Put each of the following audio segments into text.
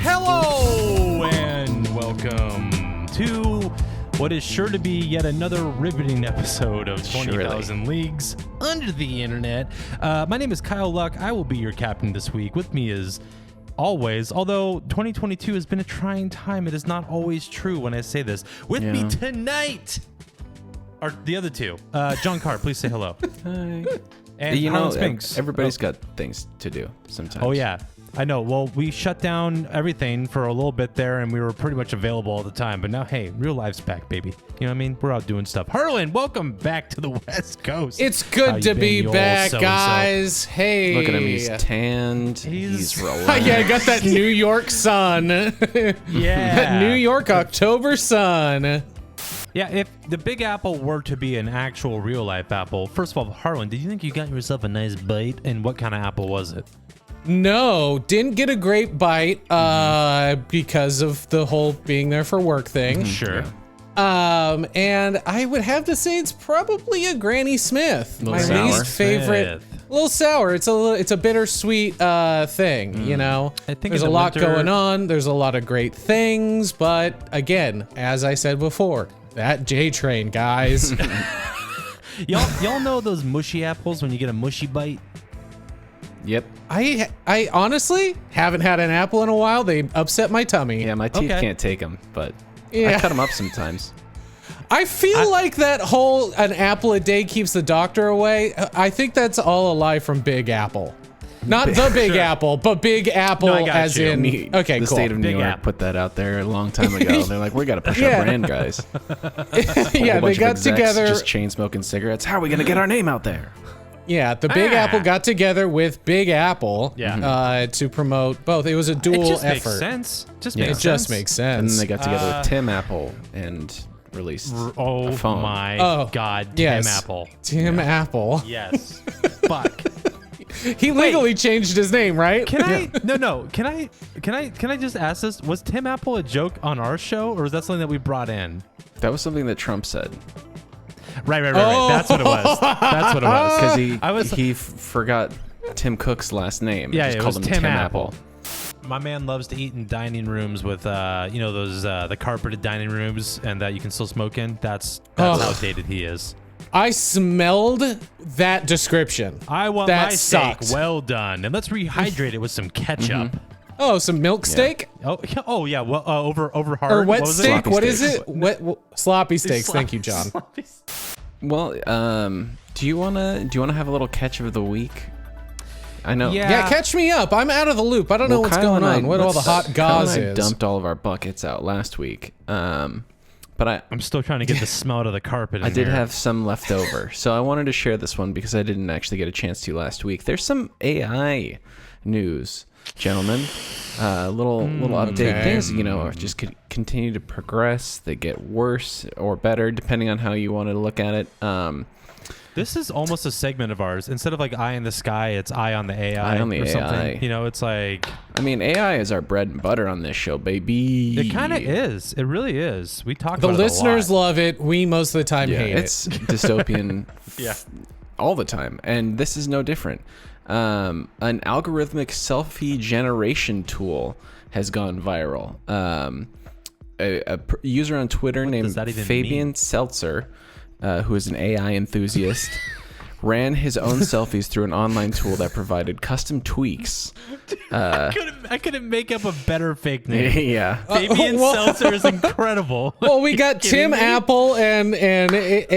Hello and welcome to what is sure to be yet another riveting episode of 20,000 Leagues Under the Internet. My name is Kyle Luck. I will be your captain this week. With me is always, although 2022 has been a trying time, it is not always true when I say this. With me tonight are the other two. John Carr, please say hello. Hi. And Harlan Spinks. Everybody's got things to do sometimes. Oh, yeah. I know. Well, we shut down everything for a little bit there, and we were pretty much available all the time. But now, hey, real life's back, baby. You know what I mean? We're out doing stuff. Harlan, welcome back to the West Coast. It's good to be back, guys. Hey. Look at him. He's tanned. He's relaxed. Yeah, I got that New York sun. Yeah. That New York October sun. Yeah, if the Big Apple were to be an actual real-life apple, first of all, Harlan, did you think you got yourself a nice bite? And what kind of apple was it? No, didn't get a great bite because of the whole being there for work thing. Sure. And I would have to say it's probably a Granny Smith. My least favorite. A little sour. It's a bittersweet thing, you know. I think there's a lot going on. There's a lot of great things, but again, as I said before, that J train, guys. Y'all know those mushy apples when you get a mushy bite? Yep. I honestly haven't had an apple in a while. They upset my tummy. Yeah, my teeth can't take them, but Yeah. I cut them up sometimes. I feel like that whole an apple a day keeps the doctor away. I think that's all a lie from Big Apple. Not the Big Apple, but Big Apple No, I got as you. in... Okay, the cool. state of New Big York Apple. put that out there a long time ago. They're like, we got to push Yeah. our brand, guys. Yeah, they got together... Just chain smoking cigarettes. How are we going to get our name out there? Yeah, the Big Apple got together with Big Apple to promote both. It was a dual It just effort. makes sense. It just makes sense. And then they got together with Tim Apple and released a phone. My God, Tim yes. Apple. Tim Apple. Yes. Fuck. He legally changed his name, right? Can I? No. Can I just ask this? Was Tim Apple a joke on our show, or was that something that we brought in? That was something that Trump said. Right. That's what it was. That's what it was. Because he forgot Tim Cook's last name. Yeah, just it called was him Tim Apple. My man loves to eat in dining rooms with, those the carpeted dining rooms, and that you can still smoke in. That's how dated he is. I smelled that description. I want That my sucked. steak well done, and let's rehydrate it with some ketchup. Oh, some milk steak? Oh yeah. Well, over hard. Or wet what was steak? It? What is it? Sloppy steaks. Thank you, John. Well, do you wanna have a little catch of the week? I know. Yeah, catch me up. I'm out of the loop. I don't know what's Kyle going and I- on. What all the hot gauze Kyle and I is. dumped all of our buckets out last week. But I'm still trying to get the smell out of the carpet. I did have some left over, so I wanted to share this one because I didn't actually get a chance to last week. There's some AI news, gentlemen. Little update. Okay. Things, just continue to progress. They get worse or better depending on how you want to look at it. This is almost a segment of ours. Instead of like eye in the sky, it's eye on the AI Eye on the or something. AI. It's like... I mean, AI is our bread and butter on this show, baby. It kind of is. It really is. We talk The about listeners it a lot. love it. We most of the time hate it's it. dystopian Yeah. all the time, and this is no different. An algorithmic selfie generation tool has gone viral. A user on Twitter named does that even Fabian mean? Seltzer, who is an AI enthusiast, ran his own selfies through an online tool that provided custom tweaks. I couldn't make up a better fake name. Yeah. Fabian Seltzer is incredible. Well, we got kidding Tim me? Apple and Aiden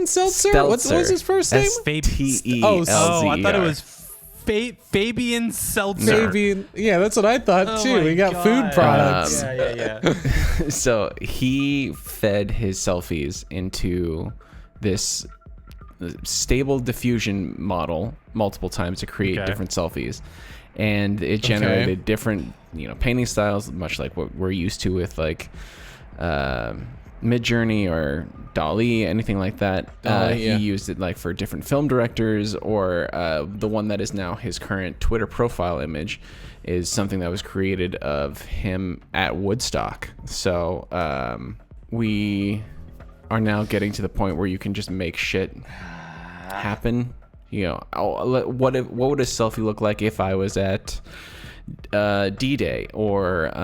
Seltzer. What was his first name? T-E-L-Z-E-R. Oh, I thought it was Fabian Seltzer. Fabian. Yeah, that's what I thought too. my We got God. food products. Yeah. So he fed his selfies into this stable diffusion model multiple times to create different selfies, and it generated different painting styles, much like what we're used to with like Midjourney or DALL-E, anything like that. He used it like for different film directors, or the one that is now his current Twitter profile image is something that was created of him at Woodstock. So we are now getting to the point where you can just make shit happen what would a selfie look like if I was at D-Day or fuck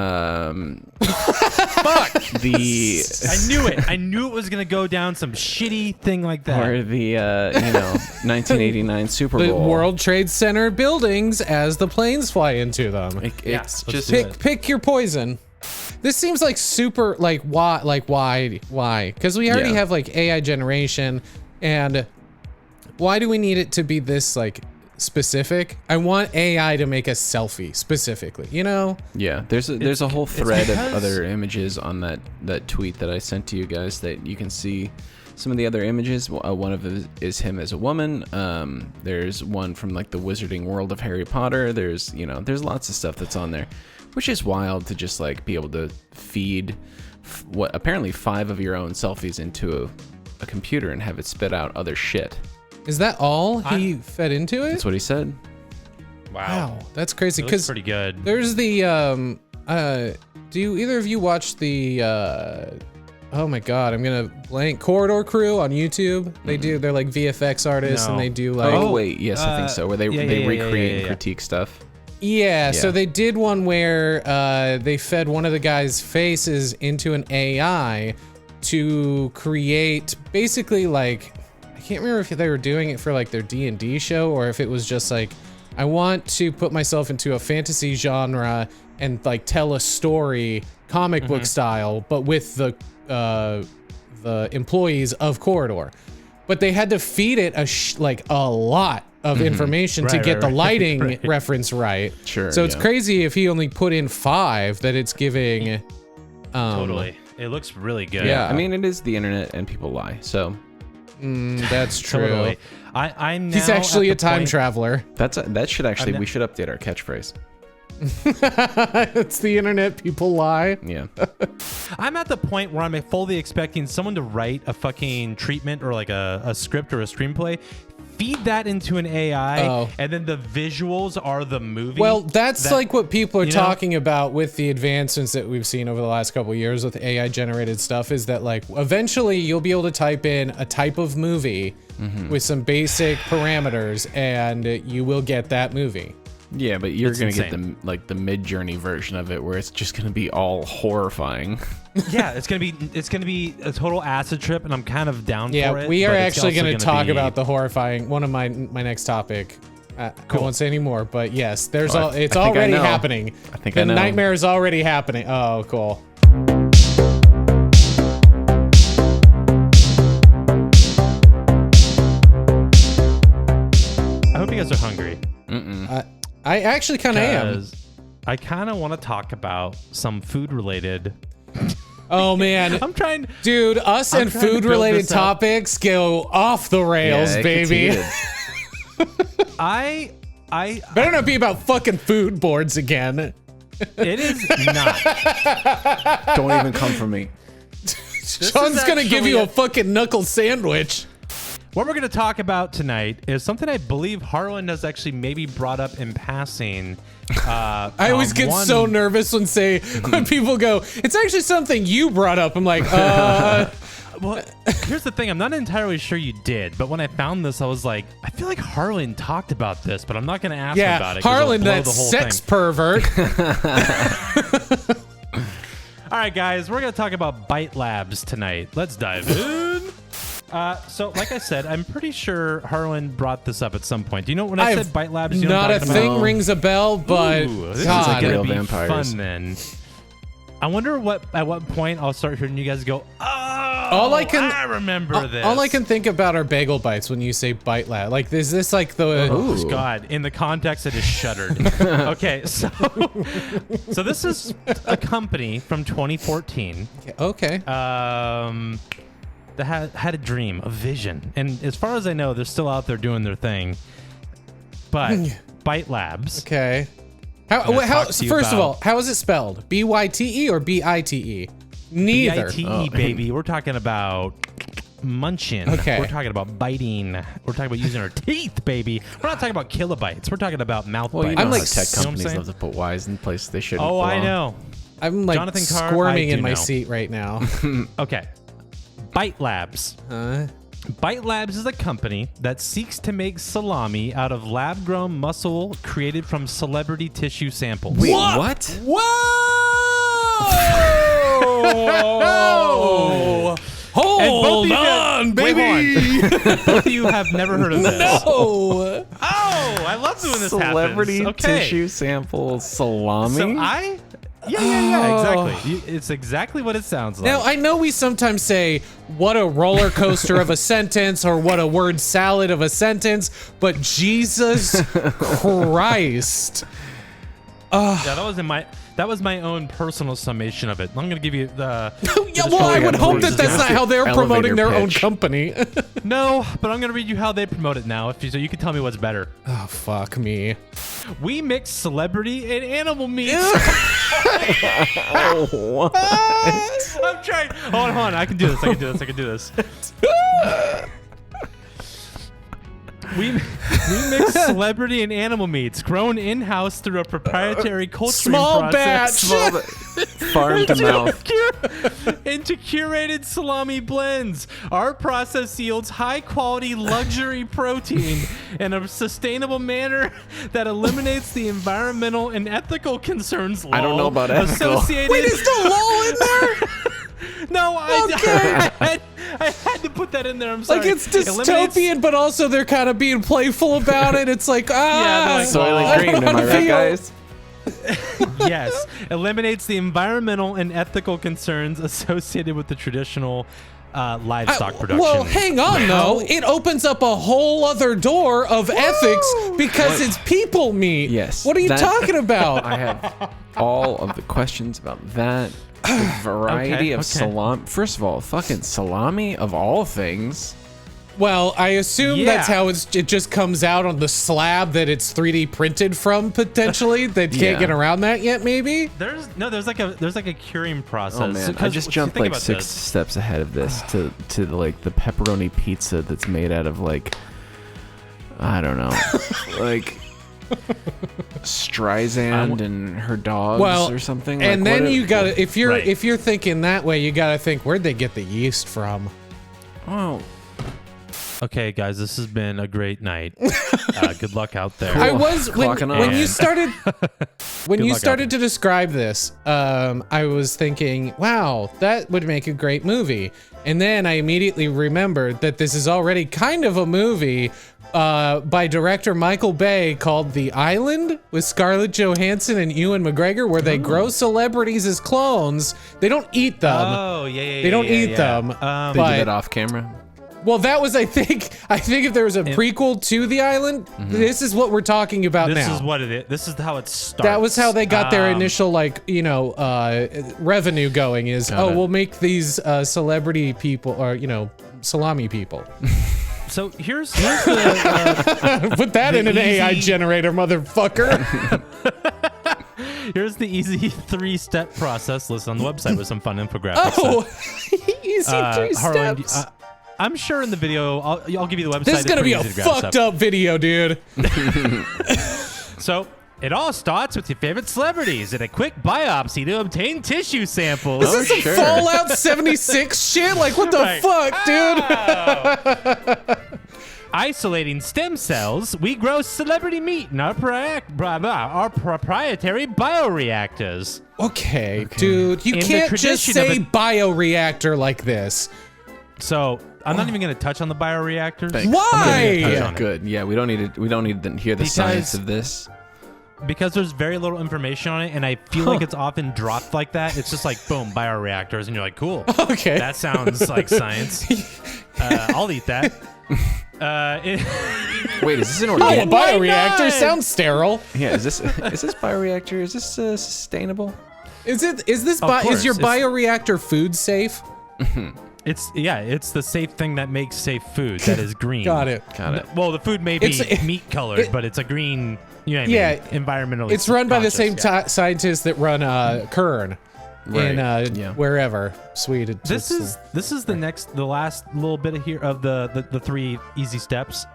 I knew it was gonna go down some shitty thing like that, or the 1989 Super Bowl, the World Trade Center buildings as the planes fly into them. It's just pick your poison. This seems like super why because we already have like AI generation, and why do we need it to be this like specific? I want AI to make a selfie specifically, Yeah, there's a whole thread of other images on that tweet that I sent to you guys that you can see some of the other images. One of them is him as a woman. There's one from like the Wizarding World of Harry Potter. There's lots of stuff that's on there, which is wild to just like be able to feed what apparently 5 of your own selfies into a computer and have it spit out other shit. Is that all he fed into it? That's what he said. Wow, that's crazy. Because pretty good. There's the do either of you watch the oh my god, I'm gonna blank, Corridor Crew on YouTube? They're like VFX artists, and they do like yes, I think so, where they recreate and critique stuff. Yeah, so they did one where they fed one of the guy's faces into an AI to create basically like, I can't remember if they were doing it for like their D&D show or if it was just like, I want to put myself into a fantasy genre and like tell a story comic book style, but with the employees of Corridor. But they had to feed it a lot of information to get the lighting reference right. Sure. So it's crazy if he only put in 5 that it's giving. Totally. It looks really good. Yeah. I mean, it is the internet and people lie. So that's true. Totally. I'm now He's actually a time point- traveler. that should actually, we should update our catchphrase. It's the internet, people lie. Yeah. I'm at the point where I'm fully expecting someone to write a fucking treatment or like a script or a screenplay, feed that into an AI, and then the visuals are the movie. Well, that's like what people are talking about with the advancements that we've seen over the last couple of years with AI generated stuff, is that like eventually you'll be able to type in a type of movie with some basic parameters and you will get that movie. Yeah, but you're gonna get the mid-journey version of it where it's just gonna be all horrifying. Yeah, it's gonna be a total acid trip, and I'm kind of down for it. Yeah, we are actually gonna talk about the horrifying. One of my next topic. I won't say any more, but yes, it's already happening. I think the nightmare is already happening. Oh, cool. I hope you guys are hungry. I actually kind of am. I kind of want to talk about some food-related. Oh man, I'm trying, dude. Us and food-related topics go off the rails, baby. I better not be about fucking food boards again. It is not. Don't even come for me. Sean's gonna give you a fucking knuckle sandwich. What we're going to talk about tonight is something I believe Harlan has actually maybe brought up in passing. I always get so nervous when people go, it's actually something you brought up. I'm like, Well, here's the thing. I'm not entirely sure you did, but when I found this, I was like, I feel like Harlan talked about this, but I'm not going to ask him about it. Harlan, that sex pervert. All right, guys, we're going to talk about Bite Labs tonight. Let's dive in. So, like I said, I'm pretty sure Harlan brought this up at some point. Do you know when I said Bite Labs? You know not what I'm a talking thing about? rings a bell, but this is God, gonna real be vampires. fun. Then I wonder at what point I'll start hearing you guys go, "Oh, I remember this." All I can think about are bagel bites when you say Bite Lab. Like, is this like the? Oh God! In the context, it is shuddered. Okay, so this is a company from 2014. Okay. That had a dream, a vision, and as far as I know, they're still out there doing their thing. But Bite Labs. Okay. First of all, how is it spelled? B-Y-T-E or B-I-T-E? Neither. B-I-T-E, baby. We're talking about munching. Okay. We're talking about biting. We're talking about using our teeth, baby. We're not talking about kilobytes. We're talking about mouth bites. You know I'm like, tech companies you know love to put Y's in places they shouldn't. Oh, belong. I know. I'm like Jonathan Carr, squirming I do in my know. seat right now. Okay. Bite Labs. Bite Labs is a company that seeks to make salami out of lab-grown muscle created from celebrity tissue samples. Wait, what? Whoa! Hold on, baby! Both of you have never heard of this. No! Oh, I love doing this. Celebrity tissue sample salami? So exactly. It's exactly what it sounds like. Now, I know we sometimes say, what a roller coaster of a sentence, or what a word salad of a sentence, but Jesus Christ. That was my own personal summation of it. I'm going to give you the... I would hope that that's not how they're promoting their own company. No, but I'm going to read you how they promote it now, so you can tell me what's better. Oh, fuck me. We mix celebrity and animal meats. Oh, what? I'm trying. Hold on. I can do this. We mix celebrity and animal meats grown in-house through a proprietary culturing process. Farm to mouth. Into curated salami blends. Our process yields high-quality luxury protein in a sustainable manner that eliminates the environmental and ethical concerns. I don't know about ethical. Associated. Wait, is the lol in there? No, I had to put that in there. I'm sorry. Like, it's dystopian, but also they're kind of being playful about it. It's like, Soylent Green, am I right, guys? Yes. Eliminates the environmental and ethical concerns associated with the traditional livestock production. Well, hang on, though. It opens up a whole other door of ethics because it's people meat. Yes. What are you talking about? I have all of the questions about that. The variety of salami. First of all, fucking salami of all things. Well, I assume that's how it just comes out on the slab that it's 3D printed from, potentially. They can't get around that yet, maybe? There's like a curing process. Oh man, I just jumped like 6 steps ahead of this to like the pepperoni pizza that's made out of like, I don't know, like Streisand and her dogs or something. And like, then you gotta, if you're thinking that way, you gotta think, where'd they get the yeast from? Oh. Okay, guys, this has been a great night. Good luck out there. I was when you started to describe this. I was thinking, wow, that would make a great movie. And then I immediately remembered that this is already kind of a movie by director Michael Bay called The Island with Scarlett Johansson and Ewan McGregor, where they grow celebrities as clones. They don't eat them. Oh, yeah. They don't eat them. They do that off camera. Well, that was, I think if there was a prequel to The Island, this is what we're talking about now. This is what it is. This is how it starts. That was how they got their initial, revenue going is, we'll make these celebrity people, or, salami people. So here's the... Put that in an AI generator, motherfucker. Here's the easy 3-step process listed on the website with some fun infographics. Oh, easy 3 steps. I'm sure in the video, I'll give you the website. This is going to be a fucked up video, dude. So, it all starts with your favorite celebrities and a quick biopsy to obtain tissue samples. Is this some Fallout 76 shit? Like, what the fuck, dude? Isolating stem cells, we grow celebrity meat in our proprietary bioreactors. Okay, dude, you can't just say bioreactor like this. So, I'm not even going to touch on the bioreactors. Thanks. Why? Good. Yeah, we don't need to hear the science of this. Because there's very little information on it, and I feel like it's often dropped like that. It's just like, boom, bioreactors, and you're like, cool. Okay. That sounds like science. I'll eat that. Wait, is this an organic? Oh, a bioreactor sounds sterile. Yeah, is this bioreactor? Is this sustainable? Is your bioreactor food safe? It's the safe thing that makes safe food that is green. Got it. Well, the food may be meat colored, but it's a green. You know what I mean? Environmentally. It's run by the same scientists that run Kern. Right. In wherever Sweden. This is the last little bit here of the 3 easy steps.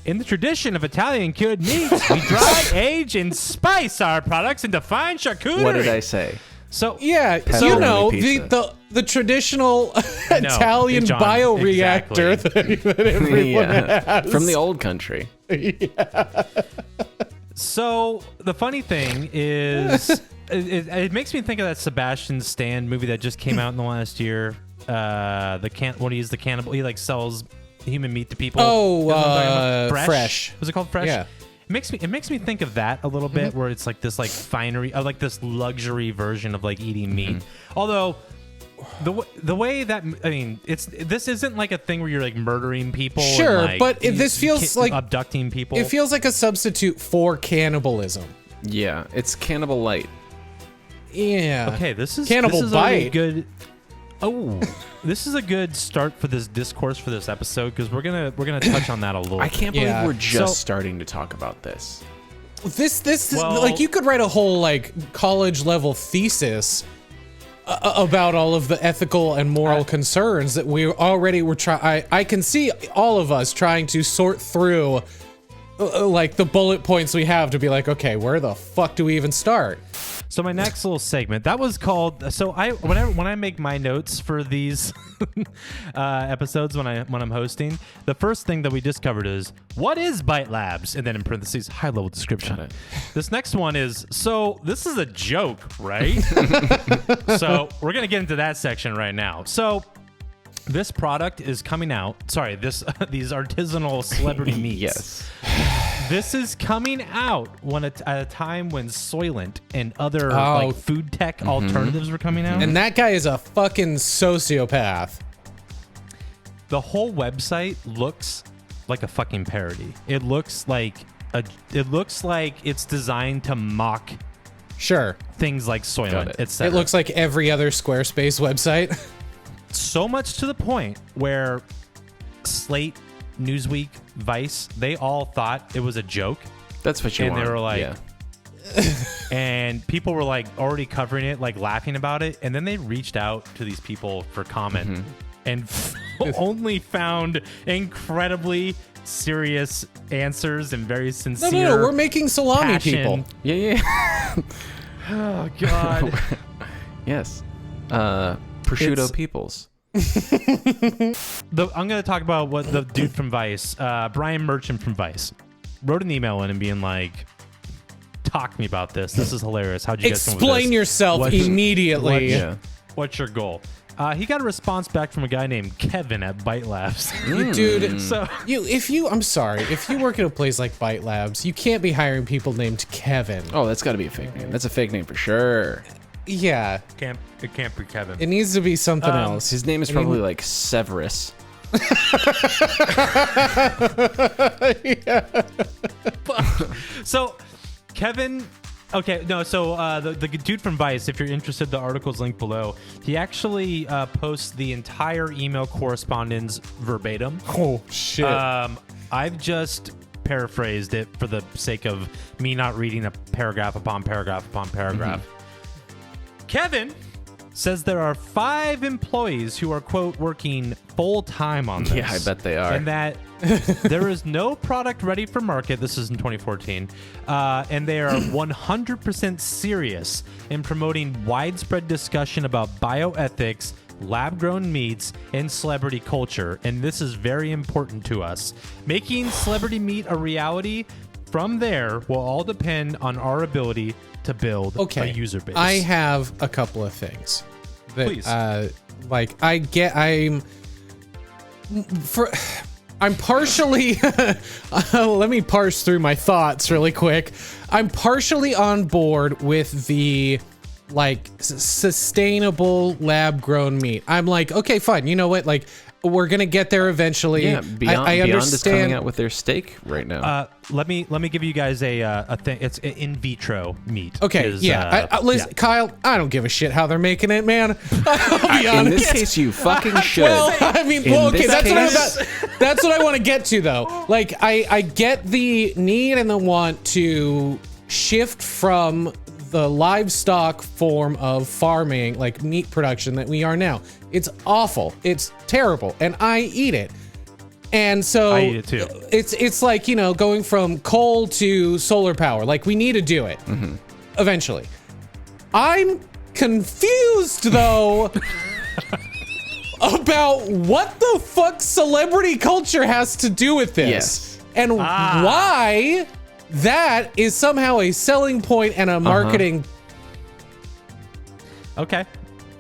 In the tradition of Italian cured meats, we dry, age, and spice our products into fine charcuterie. What did I say? So yeah, the traditional Italian John, bioreactor that everyone has from the old country. Yeah. So the funny thing is, it makes me think of that Sebastian Stan movie that just came out in the last year. When he's the cannibal, he like sells human meat to people. Oh, Fresh. Was it called Fresh? Yeah. It makes me think of that a little bit, where it's like this like finery, like this luxury version of like eating meat. Although the way that, I mean, this isn't like a thing where you're like murdering people. Sure, and, like, but this feels like abducting people. It feels like a substitute for cannibalism. Yeah, it's Cannibal Light. Yeah. Okay, this is Cannibal Bite. Good. Oh, this is a good start for this discourse for this episode, because we're gonna touch on that a little. I can't believe we're just So- starting to talk about this. Well, like, you could write a whole like college level thesis about all of the ethical and moral concerns that we already were trying. I can see all of us trying to sort through like the bullet points we have to be like, okay, where the fuck do we even start? So my next little segment, that was called. So when I make my notes for these episodes, when I'm hosting, the first thing that we just covered is, what is Byte Labs, and then in parentheses, high level description. This next one is, so this is a joke, right? So we're gonna get into that section right now. So this product is coming out. Sorry, these artisanal celebrity meats. Yes. This is coming out at a time when Soylent and other like food tech alternatives were coming out. And that guy is a fucking sociopath. The whole website looks like a fucking parody. It looks like it's designed to mock things like Soylent, etc. It looks like every other Squarespace website. So much to the point where Slate, Newsweek, Vice, they all thought it was a joke. That's what you want. And they were like, yeah. And people were like already covering it, like laughing about it. And then they reached out to these people for comment and only found incredibly serious answers and very sincere. No, we're making salami passion. people. Yeah. Oh, God. Yes. Prosciutto peoples. I'm going to talk about what the dude from Vice, Brian Merchant from Vice, wrote an email in and being like, talk to me about this. This is hilarious. How'd you guys come up with this? Explain yourself immediately. What's your goal? He got a response back from a guy named Kevin at Byte Labs. Dude, so I'm sorry, if you work at a place like Byte Labs, you can't be hiring people named Kevin. Oh, that's got to be a fake name. That's a fake name for sure. Yeah. It can't be Kevin. It needs to be something else. His name is probably like Severus. Yeah. So, Kevin. Okay, no. So the dude from Vice, if you're interested, the article's linked below. He actually posts the entire email correspondence verbatim. Oh shit. I've just paraphrased it for the sake of me not reading a paragraph upon paragraph upon paragraph. Kevin says there are 5 employees who are, quote, working full-time on this. Yeah, I bet they are. And that there is no product ready for market. This is in 2014. And they are 100% serious in promoting widespread discussion about bioethics, lab-grown meats, and celebrity culture. And this is very important to us. Making celebrity meat a reality from there will all depend on our ability to build a user base. I have a couple of things that, Please. I'm partially, let me parse through my thoughts really quick. I'm partially on board with the like sustainable lab grown meat. I'm like, okay, fine. You know what? Like, we're gonna get there evenally. Yeah, I understand. Beyond is coming out with their steak right now. Let me give you guys a thing. It's in vitro meat. Okay, listen, Kyle, I don't give a shit how they're making it, man. I'll be honest. In this case, you fucking should. Well, I mean, that's what I want to get to, though. Like, I get the need and the want to shift from the livestock form of farming, like meat production, that we are now. It's awful. It's terrible, and I eat it. And so I eat it too. It's like, you know, going from coal to solar power. Like, we need to do it eventually. I'm confused though about what the fuck celebrity culture has to do with this, and why that is somehow a selling point and a marketing. Okay.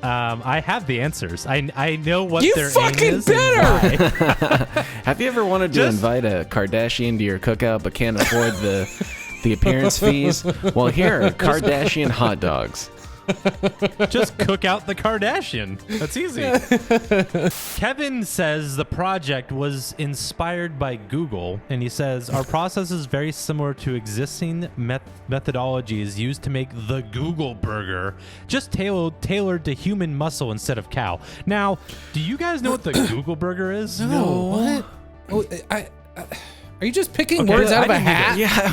I have the answers. I know what you their fucking aim is. better. Have you ever wanted to invite a Kardashian to your cookout but can't afford the appearance fees? Well, here are Kardashian hot dogs. Just cook out the Kardashian. That's easy. Kevin says the project was inspired by Google, and he says our process is very similar to existing methodologies used to make the Google burger, just tailored to human muscle instead of cow. Now, do you guys know what the Google burger is? No. What? Oh, are you just picking words out of a hat? Yeah,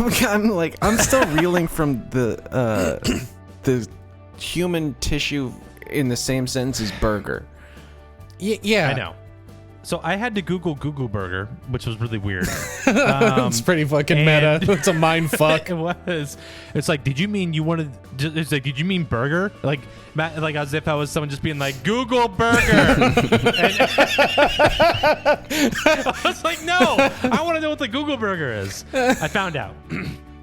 I'm still reeling from the human tissue in the same sentence as burger. Yeah. I know. So I had to Google burger, which was really weird. It's pretty fucking meta. It's a mind fuck. It was. It's like, did you mean you wanted? It's like, did you mean burger? Like as if I was someone just being like Google burger. And I was like, no, I want to know what the Google burger is. I found out.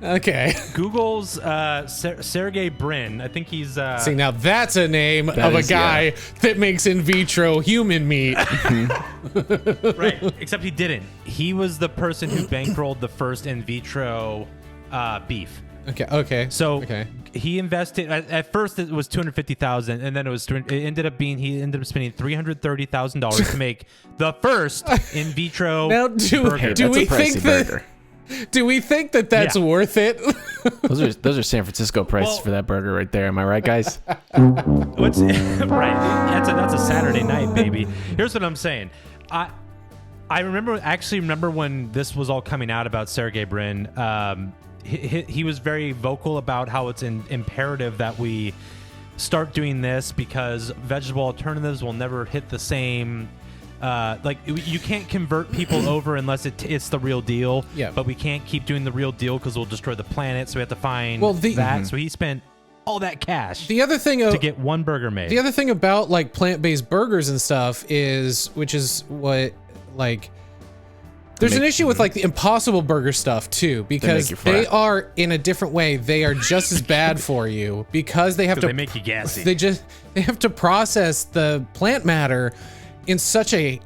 Okay. Google's Sergey Brin. I think he's. See, now that's a name of a guy that makes in vitro human meat. Right. Except he didn't. He was the person who bankrolled the first in vitro beef. Okay. So he invested. At first, it was $250,000, and then he ended up spending $330,000 to make the first in vitro. Now, burger. do we think that? Do we think that that's worth it? Those are San Francisco prices for that burger right there. Am I right, guys? What's right? That's a Saturday night, baby. Here's what I'm saying. I remember when this was all coming out about Sergey Brin. He was very vocal about how it's imperative that we start doing this because vegetable alternatives will never hit the same. You can't convert people over unless it's the real deal. Yeah. But we can't keep doing the real deal because we'll destroy the planet. So we have to find that. So he spent all that cash. The other thing to get one burger made. The other thing about like plant-based burgers and stuff which is what there's an issue with like the Impossible Burger stuff too, because they are in a different way. They are just as bad for you because they make you gassy. They have to process the plant matter in such a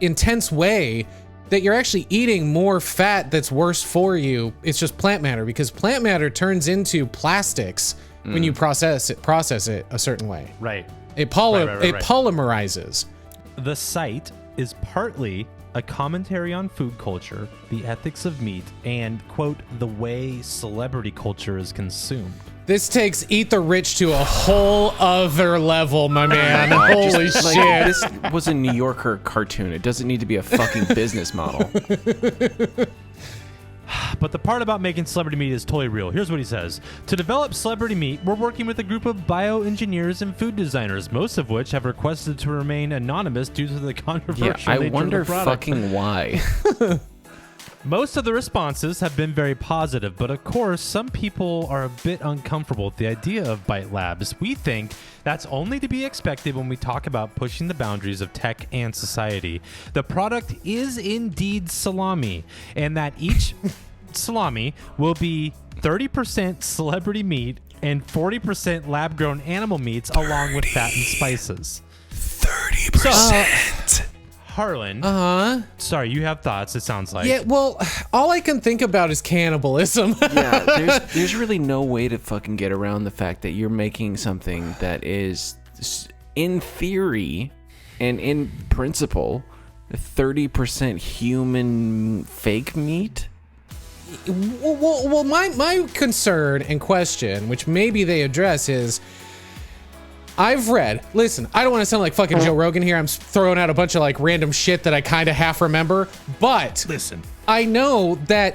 intense way that you're actually eating more fat that's worse for you. It's just plant matter because plant matter turns into plastics when you process it a certain way. Right. It polymerizes. The site is partly a commentary on food culture, the ethics of meat, and, quote, the way celebrity culture is consumed. This takes Eat the Rich to a whole other level, my man. Holy shit. This was a New Yorker cartoon. It doesn't need to be a fucking business model. But the part about making celebrity meat is totally real. Here's what he says. To develop celebrity meat, we're working with a group of bioengineers and food designers, most of which have requested to remain anonymous due to the controversial nature of the product. I wonder fucking why. Most of the responses have been very positive, but of course, some people are a bit uncomfortable with the idea of Bite Labs. We think that's only to be expected when we talk about pushing the boundaries of tech and society. The product is indeed salami, and that each salami will be 30% celebrity meat and 40% lab-grown animal meats along with fat and spices. 30%! Harlan. Sorry, you have thoughts, it sounds like. Yeah, well, all I can think about is cannibalism. Yeah, there's really no way to fucking get around the fact that you're making something that is, in theory and in principle, 30% human fake meat. Well, my concern and question, which maybe they address, is I've read, listen, I don't want to sound like fucking Joe Rogan here. I'm throwing out a bunch of like random shit that I kind of half remember, but listen, I know that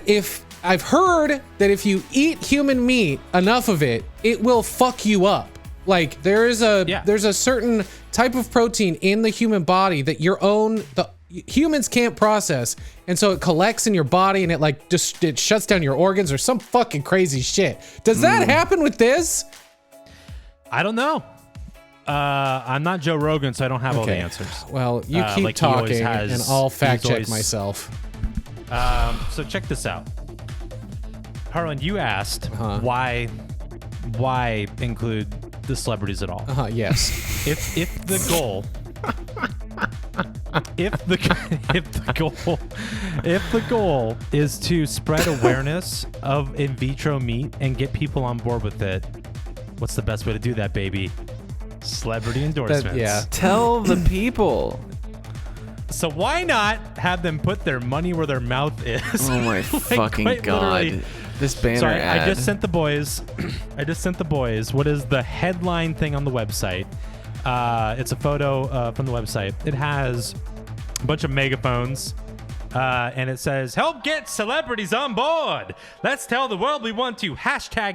I've heard that if you eat human meat, enough of it, it will fuck you up. Like there's a certain type of protein in the human body that the humans can't process, and so it collects in your body and it shuts down your organs or some fucking crazy shit. Does that happen with this? I don't know. I'm not Joe Rogan, so I don't have all the answers. Well, you keep like he always talking, has. and I'll fact He's check always- myself. So check this out. Harlan, you asked Uh-huh. why include the celebrities at all? Yes. If the goal if the goal is to spread awareness of in vitro meat and get people on board with it, what's the best way to do that, baby? Celebrity endorsements. yeah. Tell the people. So why not have them put their money where their mouth is? Oh my Like, fucking quite god. literally. This banner Sorry, ad. I just sent the boys. What is the headline thing on the website? It's a photo from the website. It has a bunch of megaphones, and it says, "Help get celebrities on board. Let's tell the world we want to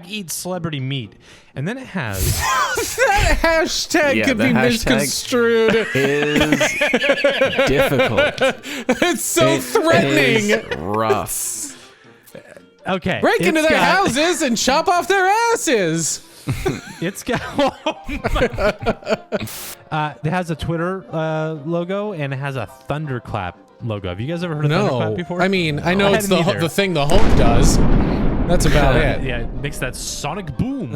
#eat celebrity meat." And then it has That hashtag Yeah, could the be hashtag- misconstrued. is difficult. It's so It threatening. is rough. okay. Break into it's their got- houses and chop off their asses. It's got. It has a Twitter logo and it has a thunderclap logo. Have you guys ever heard of thunderclap No, before? I mean, I know I it's the hadn't either. the thing the Hulk does. That's about it. Yeah, it makes that sonic boom.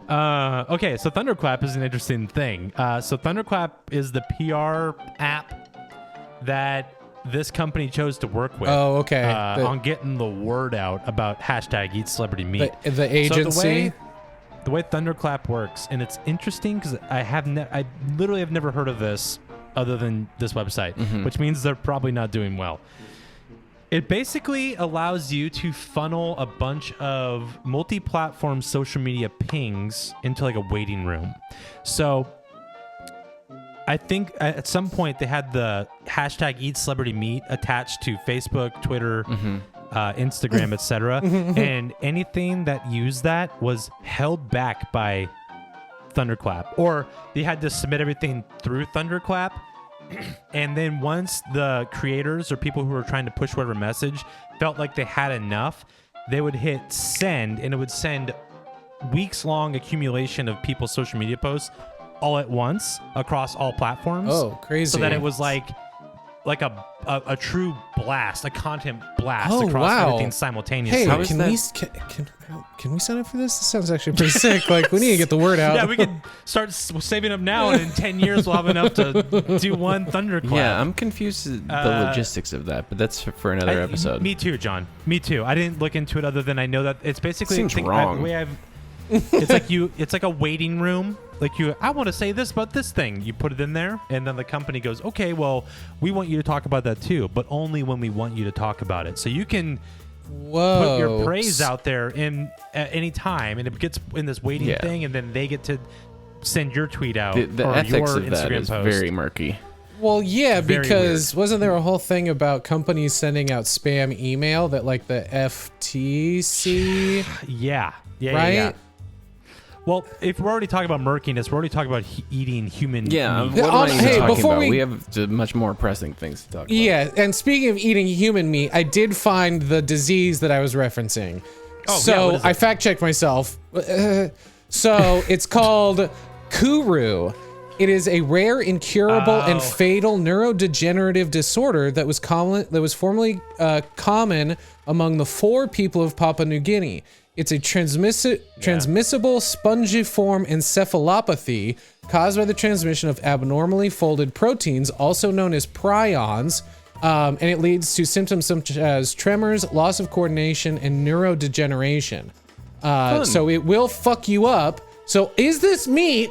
Okay, so Thunderclap is an interesting thing. So Thunderclap is the PR app that this company chose to work with. Oh, okay. On getting the word out about #eat celebrity meat. The agency. So the way Thunderclap works, and it's interesting because I literally have never heard of this other than this website, which means they're probably not doing well. It basically allows you to funnel a bunch of multi-platform social media pings into like a waiting room. So I think at some point they had the #eat celebrity meat attached to Facebook, Twitter, Instagram, etc. And anything that used that was held back by Thunderclap, or they had to submit everything through Thunderclap. And then once the creators or people who were trying to push whatever message felt like they had enough, they would hit send, and it would send weeks-long accumulation of people's social media posts all at once across all platforms. Oh, crazy. So that it was like a true blast, a content blast Oh, across wow. everything simultaneously. Hey, How is can that- can we sign up for this? This sounds actually pretty sick. Like, we need to get the word out. Yeah, we can start saving up now, and in 10 years we'll have enough to do one Thunderclap. Yeah, I'm confused the logistics of that, but that's for another episode. Me too, John. Me too. I didn't look into it other than I know that it's basically Seems wrong. the way I've. It's like a waiting room. Like I want to say this about this thing. You put it in there, and then the company goes, okay, well, we want you to talk about that too, but only when we want you to talk about it. So you can put your praise out there at any time, and it gets in this waiting thing, and then they get to send your tweet out The or ethics your of that Instagram is post. very murky. Well, yeah, Very because wasn't there a whole thing about companies sending out spam email that like the FTC, Yeah. right? Well, if we're already talking about murkiness, we're already talking about eating human Yeah, meat. what am I even hey, talking before about? we- We have much more pressing things to talk about. Yeah, and speaking of eating human meat, I did find the disease that I was referencing. Oh, yeah, So what is it? I fact checked myself. So it's called Kuru. It is a rare, incurable, and fatal neurodegenerative disorder that was formerly common among the 4 people of Papua New Guinea. It's a transmissible spongiform encephalopathy caused by the transmission of abnormally folded proteins, also known as prions, and it leads to symptoms such as tremors, loss of coordination, and neurodegeneration. So it will fuck you up. So is this meat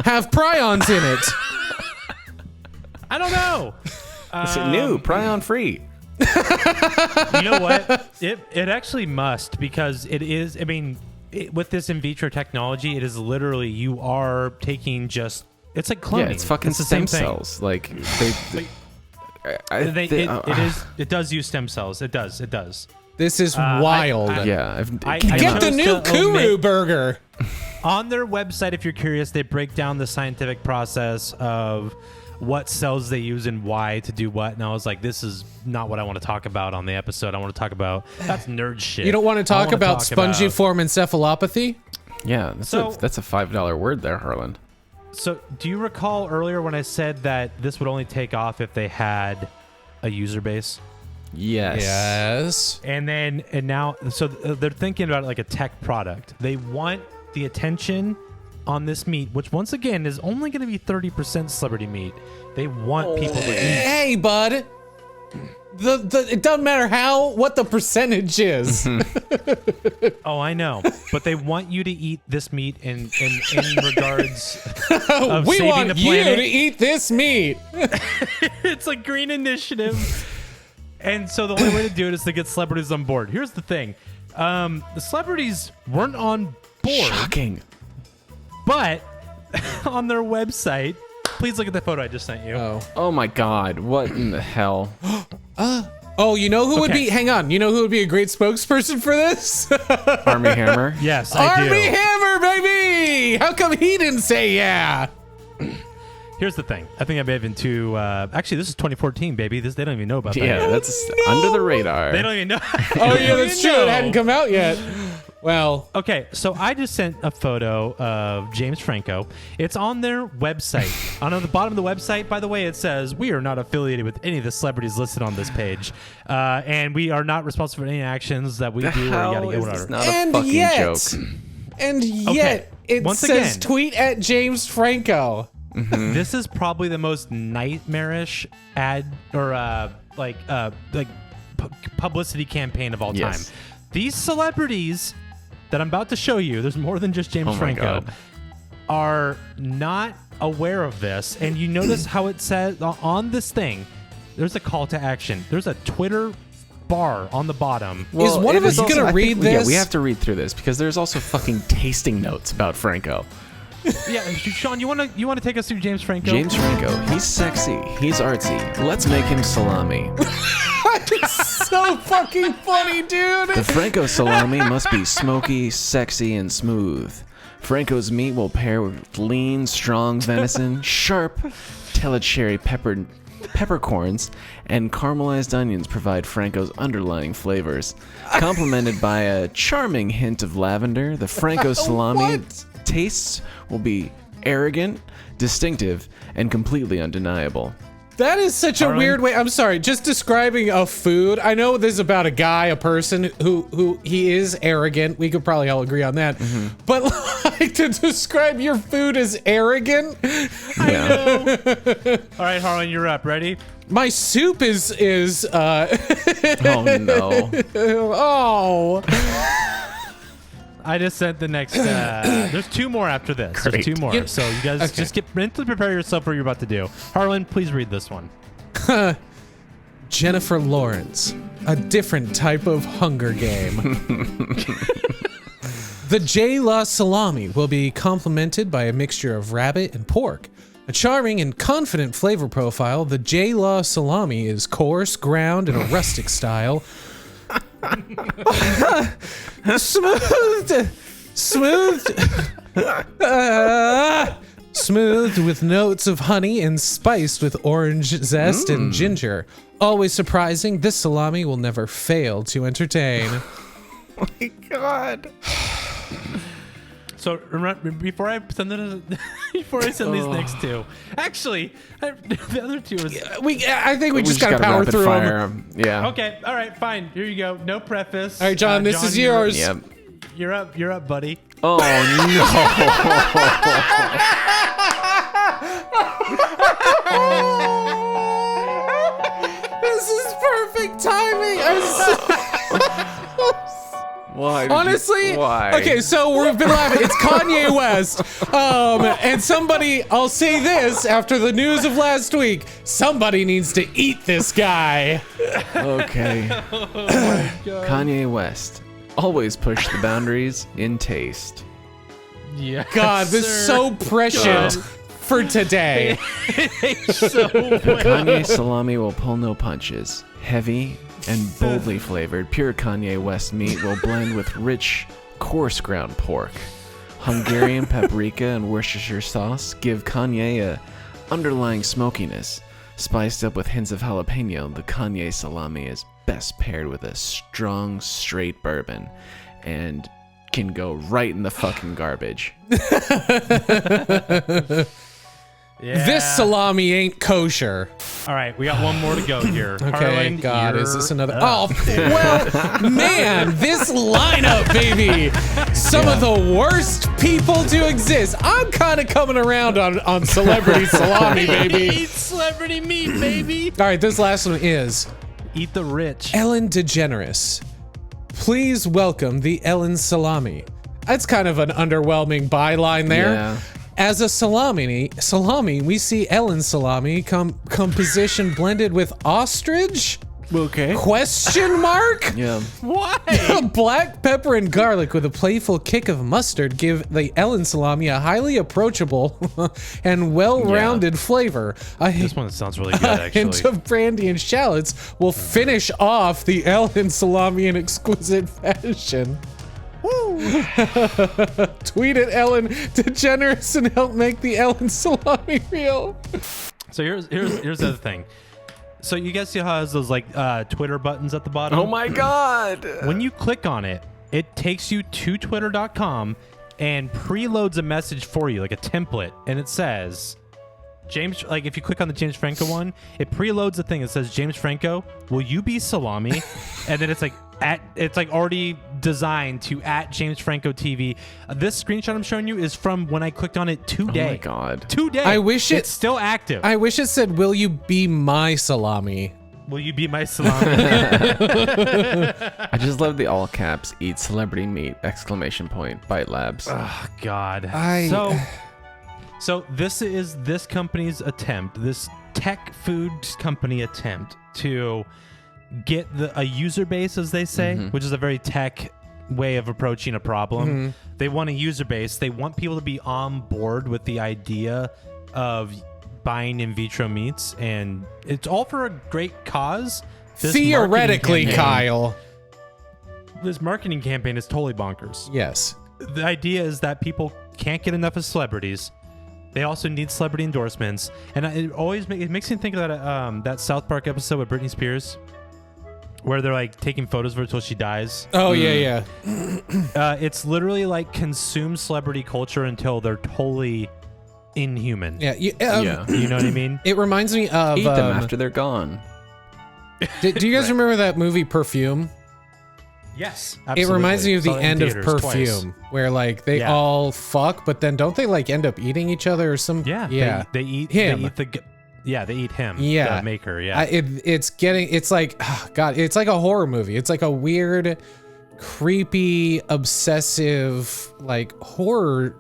have prions in it? I don't know. It's new, prion free. You know what? It actually must, because it is. I mean, with this in vitro technology, it is literally you are taking just. It's like cloning. Yeah, it's fucking the stem same thing. cells. Like It does use stem cells. It does. This is wild. I Get the chose new to Kuru omit- burger. On their website, if you're curious, they break down the scientific process of what cells they use and why to do what. And I was like, this is not what I want to talk about on the episode. I want to talk about that's nerd shit. You don't want to talk about spongiform encephalopathy? Yeah, that's a $5 word there, Harlan. So do you recall earlier when I said that this would only take off if they had a user base? Yes. And now, so they're thinking about it like a tech product. They want the attention on this meat, which once again is only going to be 30% celebrity meat. They want people to eat. Hey, bud. It doesn't matter what the percentage is. Oh, I know, but they want you to eat this meat in regards of we saving want the planet. you to eat this meat. It's a green initiative. And so the only way to do it is to get celebrities on board. Here's the thing. The celebrities weren't on board. Shocking. But on their website, please look at the photo I just sent you. Oh my God. What in the hell? Oh, you know who would be... Hang on. You know who would be a great spokesperson for this? Army Hammer? Yes, I do. Army Hammer, baby! How come he didn't say yeah? Here's the thing. I think I may have been too... actually, this is 2014, baby. They don't even know about that. Yeah, that's under the radar. They don't even know. Oh, yeah, that's true. It hadn't come out yet. Well... Okay, so I just sent a photo of James Franco. It's on their website. On the bottom of the website, by the way, it says, we are not affiliated with any of the celebrities listed on this page. And we are not responsible for any actions that we do or yada yada. It's not a fucking joke. And yet, it says tweet at James Franco. Mm-hmm. This is probably the most nightmarish ad or publicity campaign of all time. These celebrities that I'm about to show you, there's more than just James Franco, are not aware of this. And you notice how it says on this thing, there's a call to action. There's a Twitter bar on the bottom. Well, is one of us going to read this? Yeah, we have to read through this because there's also fucking tasting notes about Franco. Yeah, Sean, you want to take us through James Franco? James Franco, he's sexy, he's artsy. Let's make him salami. It's so fucking funny, dude. The Franco salami must be smoky, sexy, and smooth. Franco's meat will pair with lean, strong venison, sharp telecherry peppercorns, and caramelized onions provide Franco's underlying flavors. Complemented by a charming hint of lavender, the Franco salami tastes will be arrogant, distinctive, and completely undeniable. That is such a weird way. I'm sorry, just describing a food. I know this is about a guy, a person who he is arrogant. We could probably all agree on that. Mm-hmm. But like to describe your food as arrogant? Yeah. I know. All right, Harlan, you're up. Ready? My soup is Oh no. Oh. I just sent the next. There's two more after this. Great. There's two more. So you guys just get mentally prepare yourself for what you're about to do. Harlan, please read this one. Jennifer Lawrence, a different type of Hunger Game. The J-La salami will be complemented by a mixture of rabbit and pork. A charming and confident flavor profile, the J-La salami is coarse, ground in a rustic style. Smooth with notes of honey and spiced with orange zest and ginger. Always surprising, this salami will never fail to entertain. Oh my God. So before I send these next two, actually, the other two is. I think we just gotta power through them. Yeah. Okay. All right. Fine. Here you go. No preface. All right, John. This is yours. Yep. You're up, buddy. Oh no. This is perfect timing. Why? Honestly, why? Okay, so we've been laughing. It's Kanye West, and somebody. I'll say this after the news of last week. Somebody needs to eat this guy. Okay. Kanye West always push the boundaries in taste. Yeah. God, this is so prescient for today. So Kanye salami will pull no punches. Heavy and boldly flavored, pure Kanye West meat will blend with rich, coarse ground pork. Hungarian paprika and Worcestershire sauce give Kanye underlying smokiness. Spiced up with hints of jalapeno, the Kanye Salami is best paired with a strong, straight bourbon and can go right in the fucking garbage. Yeah. This salami ain't kosher. All right, we got one more to go here. Okay, Harlan, God, is this another? up. Oh, well, man, this lineup, baby. Some of the worst people to exist. I'm kind of coming around on celebrity salami, baby. Eat celebrity meat, baby. All right, this last one is Eat the rich. Ellen Degeneres. Please welcome the Ellen Salami. That's kind of an underwhelming byline there. Yeah. As a salami, we see Ellen salami composition blended with ostrich? Okay. Question mark? Yeah. Why? Black pepper and garlic with a playful kick of mustard give the Ellen salami a highly approachable and well-rounded flavor. This one sounds really good, A hint actually. of brandy and shallots will finish off the Ellen salami in exquisite fashion. Tweet at Ellen DeGeneres and help make the Ellen salami real. So here's the other thing. So you guys see how it has those like Twitter buttons at the bottom? Oh my God. When you click on it, it takes you to twitter.com and preloads a message for you, like a template, and it says James, like if you click on the James Franco one, it preloads a thing that says James Franco, will you be salami? And then it's like already designed to at James Franco TV. This screenshot I'm showing you is from when I clicked on it today. Oh my God. Today. I wish it's still active. I wish it said, will you be my salami? Will you be my salami? I just love the all caps eat celebrity meat ! Bite Labs. Oh God. I- So this is this company's attempt, this tech food company attempt to get a user base, as they say, which is a very tech way of approaching a problem. They want a user base. They want people to be on board with the idea of buying in vitro meats, and it's all for a great cause. This Theoretically, marketing campaign- Kyle. This marketing campaign is totally bonkers. Yes. The idea is that people can't get enough of celebrities. They also need celebrity endorsements, and it makes me think of that South Park episode with Britney Spears, where they're like taking photos of her until she dies. Oh yeah. It's literally like consume celebrity culture until they're totally inhuman. Yeah. Yeah. You know what I mean? It reminds me of. Eat them after they're gone. Do you guys remember that movie Perfume? Yes, It reminds me of the Saw it in end of theaters Perfume, twice. where like they Yeah. all fuck, but then don't they like end up eating each other or some? Yeah. They eat him. They eat him. Yeah. The maker. Yeah. It's like, oh God, it's like a horror movie. It's like a weird, creepy, obsessive, like horror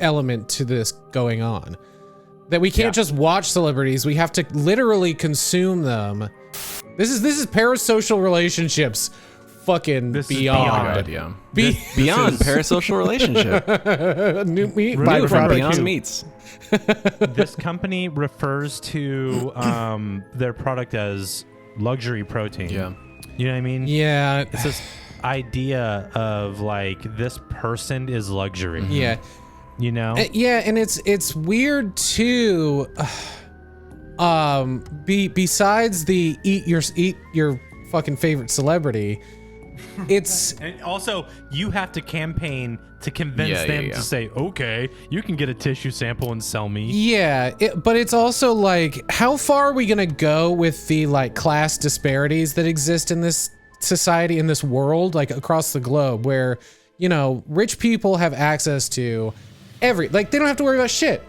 element to this going on. That we can't just watch celebrities. We have to literally consume them. This is parasocial relationships. Fucking This is beyond. beyond. Oh God, yeah. Be- Beyond parasocial relationship. New meat Remove by from product. Beyond Meats. This company refers to their product as luxury protein. Yeah. You know what I mean? Yeah. It's this idea of like this person is luxury. Yeah. You know? Yeah, and it's weird too. Besides the eat your fucking favorite celebrity, it's And also, you have to campaign to convince them to say, okay, you can get a tissue sample and sell me. yeah, but it's also like, how far are we gonna go with the like class disparities that exist in this society, in this world, like across the globe, where, you know, rich people have access to like they don't have to worry about shit.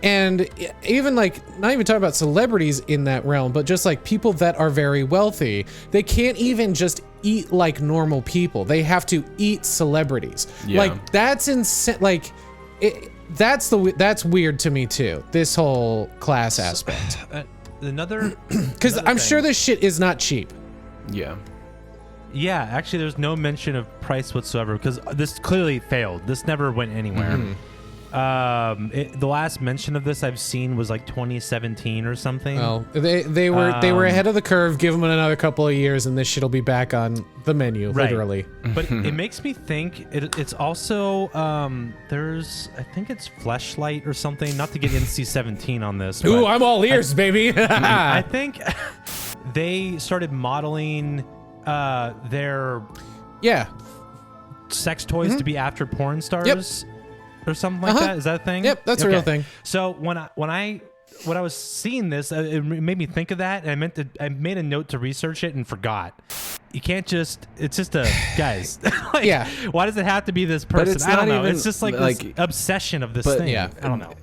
And even like, not even talking about celebrities in that realm, but just like people that are very wealthy, they can't even just eat like normal people. They have to eat celebrities. Yeah. Like that's insane. Like that's weird to me too. This whole class aspect, Another, because I'm sure this shit is not cheap. Yeah. yeah, actually, there's no mention of price whatsoever because this clearly failed. This never went anywhere. The last mention of this I've seen was like 2017 or something. Oh, they were ahead of the curve. Give them another couple of years, and this shit'll be back on the menu, literally. But it makes me think it's also I think it's Fleshlight or something. Not to get NC-17 on this. Ooh, I'm all ears, baby. I think they started modeling their sex toys to be after porn stars. Or something like that. Is that a thing? Yep, that's a real thing. So when I was seeing this, it made me think of that, and I made a note to research it and forgot. You can't just. It's just a guys. Like, why does it have to be this person? I don't know. It's just like this obsession of this thing. Yeah, I don't know.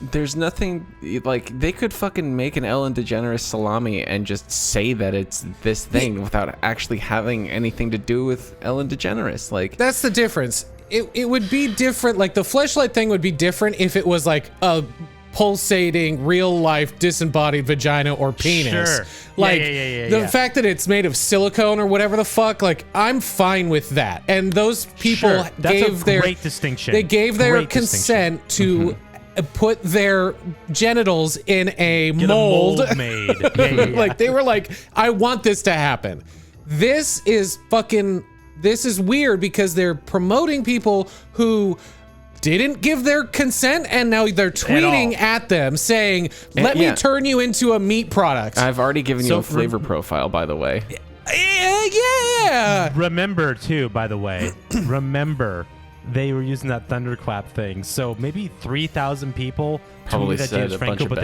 There's nothing like they could fucking make an Ellen Degeneres salami and just say that it's this thing without actually having anything to do with Ellen Degeneres. Like that's the difference. It would be different. Like the Fleshlight thing would be different if it was like a pulsating real life disembodied vagina or penis. Sure. Like the fact that it's made of silicone or whatever the fuck, like I'm fine with that. And those people gave their great distinction. They gave their consent to put their genitals in a mold. Made. Like they were like, I want this to happen. This is weird because they're promoting people who didn't give their consent, and now they're tweeting at them saying, let me turn you into a meat product. I've already given you a flavor profile, by the way. Yeah. Remember, too, by the way, they were using that thunderclap thing. So maybe 3,000 people probably tweeted at said James Franco, but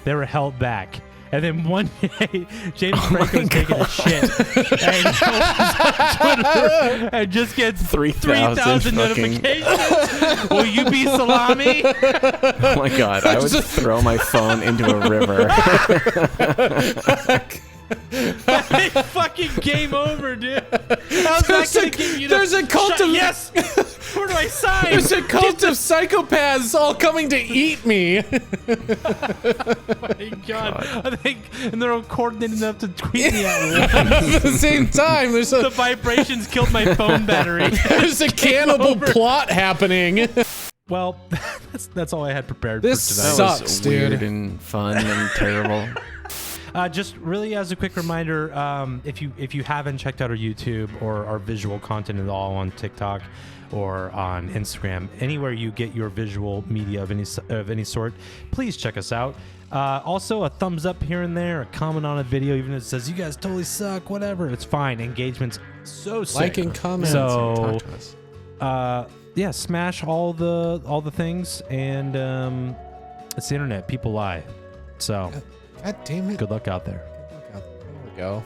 they were held back. And then one day, James Franco was taking a shit and, and just gets 3,000 notifications. Will you be Salami? Oh my god, I would throw my phone into a river. Fucking game over, dude. How's that gonna get you to there's a cult of yes. Where do I sign? There's a cult of psychopaths all coming to eat me. Oh my god. I think, and they're all coordinated enough to tweet me at once. At the same time, the vibrations killed my phone battery. There's a cannibal plot happening. Well, that's all I had prepared this for today. Sucks, that was dude. Weird and fun and terrible. Just really as a quick reminder, if you haven't checked out our YouTube or our visual content at all on TikTok or on Instagram, anywhere you get your visual media of any sort, please check us out. Also, a thumbs up here and there, a comment on a video, even if it says you guys totally suck, whatever, it's fine. Engagement's so sick. Like and comment. So, smash all the things, and it's the internet. People lie. So. God damn it. Good luck out there. There we go.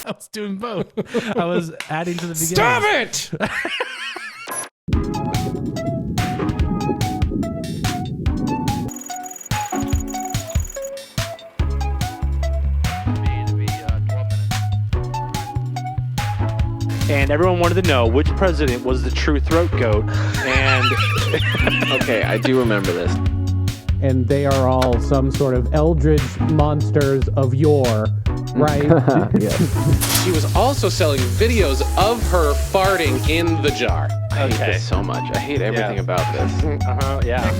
I was doing both. I was adding to the beginning. Stop it! And everyone wanted to know which president was the true throat goat. And okay, I do remember this. And they are all some sort of eldritch monsters of yore, right? She was also selling videos of her farting in the jar. I hate this so much. I hate everything about this. yeah.